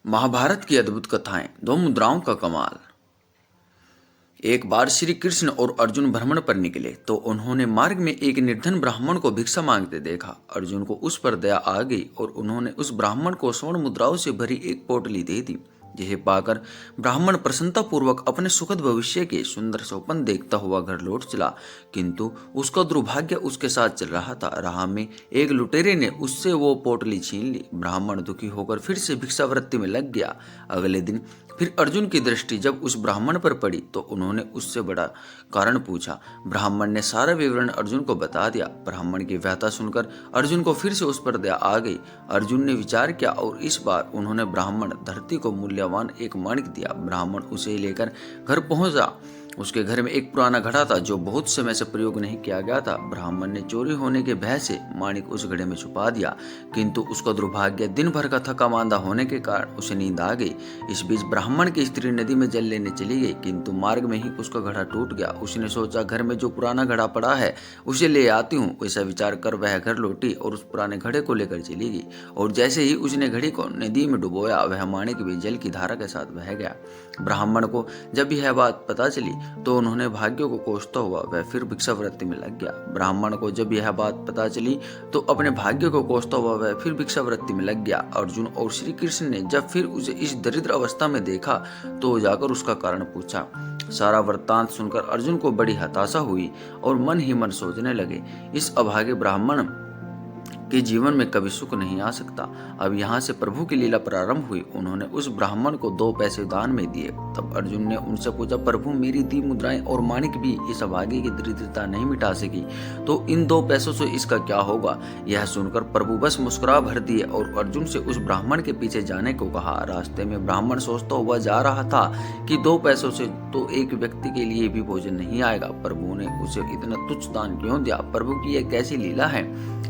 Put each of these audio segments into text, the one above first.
महाभारत की अद्भुत कथाएं, दो मुद्राओं का कमाल। एक बार श्री कृष्ण और अर्जुन भ्रमण पर निकले तो उन्होंने मार्ग में एक निर्धन ब्राह्मण को भिक्षा मांगते देखा। अर्जुन को उस पर दया आ गई और उन्होंने उस ब्राह्मण को स्वर्ण मुद्राओं से भरी एक पोटली दे दी। यह पाकर ब्राह्मण प्रसन्नतापूर्वक अपने सुखद भविष्य के सुंदर स्वप्न देखता हुआ घर लौट चला, किंतु उसका दुर्भाग्य उसके साथ चल रहा था। राह में एक लुटेरे ने उससे वो पोटली छीन ली। ब्राह्मण दुखी होकर फिर से भिक्षावृत्ति में लग गया। अगले दिन फिर अर्जुन की दृष्टि जब उस ब्राह्मण पर पड़ी तो उन्होंने उससे बड़ा कारण पूछा। ब्राह्मण ने सारा विवरण अर्जुन को बता दिया। ब्राह्मण की व्यथा सुनकर अर्जुन को फिर से उस पर दया आ गई। अर्जुन ने विचार किया और इस बार उन्होंने ब्राह्मण धरती को मूल्यवान एक माणिक दिया। ब्राह्मण उसे लेकर घर पहुंचा। उसके घर में एक पुराना घड़ा था जो बहुत समय से प्रयोग नहीं किया गया था। ब्राह्मण ने चोरी होने के भय से माणिक उस घड़े में छुपा दिया, किंतु उसका दुर्भाग्य दिन भर का थका मांदा होने के कारण उसे नींद आ गई। इस बीच ब्राह्मण की स्त्री नदी में जल लेने चली गई, किंतु मार्ग में ही उसका घड़ा टूट गया। उसने सोचा घर में जो पुराना घड़ा पड़ा है उसे ले आती हूँ। ऐसा विचार कर वह घर लौटी और उस पुराने घड़े को लेकर चली गई, और जैसे ही उसने घड़ी को नदी में डुबोया वह माणिक भी जल की धारा के साथ बह गया। ब्राह्मण को जब यह बात पता चली तो उन्होंने भाग्य को कोसता हुआ वह फिर भिक्षावृत्ति में लग गया। ब्राह्मण को जब यह बात पता चली तो अपने भाग्य को कोसता हुआ वह फिर भिक्षावृत्ति में लग गया। अर्जुन और श्री कृष्ण ने जब फिर उसे इस दरिद्र अवस्था में देखा तो जाकर उसका कारण पूछा। सारा वृत्तांत सुनकर अर्जुन को बड़ी हताशा हुई और मन ही मन सोचने लगे, इस अभागे ब्राह्मण के जीवन में कभी सुख नहीं आ सकता। अब यहाँ से प्रभु की लीला प्रारंभ हुई। उन्होंने उस ब्राह्मण को 2 पैसे दान में दिए। तब अर्जुन ने उनसे पूछा, प्रभु मेरी दी मुद्राएं और माणिक भी इस अभागे की दरिद्रता नहीं मिटा सकी, तो इन 2 पैसों से इसका क्या होगा। यह सुनकर प्रभु बस मुस्कुरा भर दिए और अर्जुन से उस ब्राह्मण के पीछे जाने को कहा। रास्ते में ब्राह्मण सोचता हुआ जा रहा था कि 2 पैसों से तो एक व्यक्ति के लिए भी भोजन नहीं आएगा। प्रभु ने उसे इतना तुच्छ दान क्यों दिया, प्रभु की यह कैसी लीला है।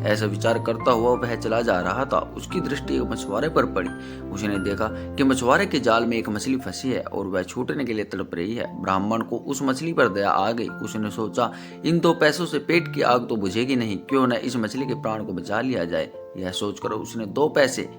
ऐसा विचार करता हुआ वह चला जा रहा था। उसकी दृष्टि एक मछुआरे पर पड़ी। उसने देखा कि मछुआरे के जाल में एक मछली फंसी है और वह छूटने के लिए तड़प रही है। ब्राह्मण को उस मछली पर दया आ गई। उसने सोचा, इन 2 पैसों से पेट की आग तो बुझेगी नहीं, क्यों न इस मछली के प्राण को बचा लिया जाए। यह सोचकर उसने 2 पैसे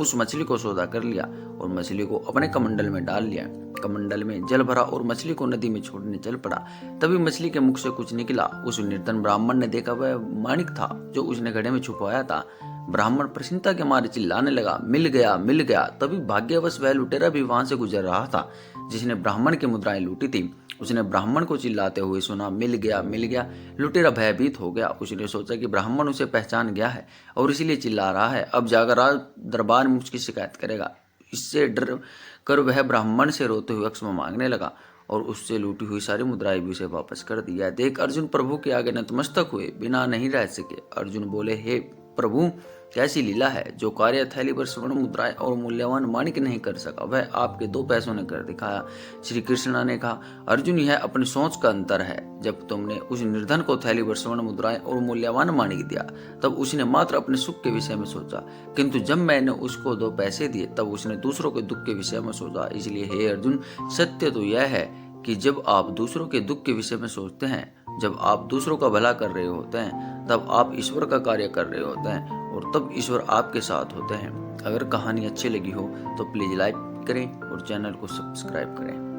उस मछली को सौदा कर लिया और मछली को अपने कमंडल में डाल लिया। कमंडल में जल भरा और मछली को नदी में छोड़ने चल पड़ा। तभी मछली के मुख से कुछ निकला। उस निर्धन ब्राह्मण ने देखा वह माणिक था जो उसने घड़े में छुपाया था। ब्राह्मण प्रसन्नता के मारे चिल्लाने लगा, मिल गया मिल गया। तभी भाग्यवश वह लुटेरा भी वहां से गुजर रहा था जिसने ब्राह्मण की मुद्राएं लूटी थी। उसने ब्राह्मण को चिल्लाते हुए सुना, मिल गया मिल गया। लुटेरा भयभीत हो गया। उसने सोचा कि ब्राह्मण उसे पहचान गया है और इसीलिए चिल्ला रहा है। अब जाकर राज दरबार में उसकी शिकायत करेगा। इससे डर कर वह ब्राह्मण से रोते हुए क्षमा मांगने लगा और उससे लूटी हुई सारी मुद्राएं भी उसे वापस कर दी। यह देख अर्जुन प्रभु के आगे नतमस्तक हुए बिना नहीं रह सके। अर्जुन बोले, हे प्रभु कैसी लीला है, जो कार्य थैली पर स्वर्ण मुद्राएं और मूल्यवान माणिक नहीं कर सका वह आपके 2 पैसों ने कर दिखाया। श्री कृष्ण ने कहा, अर्जुन यह अपनी सोच का अंतर है। जब तुमने उस निर्धन को थैली पर स्वर्ण मुद्राएं और मूल्यवान माणिक दिया तब उसने मात्र अपने सुख के विषय में सोचा, किंतु जब मैंने उसको 2 पैसे दिए तब उसने दूसरों के दुख के विषय में सोचा। इसलिए हे अर्जुन, सत्य तो यह है कि जब आप दूसरों के दुख के विषय में सोचते हैं, जब आप दूसरों का भला कर रहे होते हैं, तब आप ईश्वर का कार्य कर रहे होते हैं और तब ईश्वर आपके साथ होते हैं। अगर कहानी अच्छी लगी हो तो प्लीज लाइक करें और चैनल को सब्सक्राइब करें।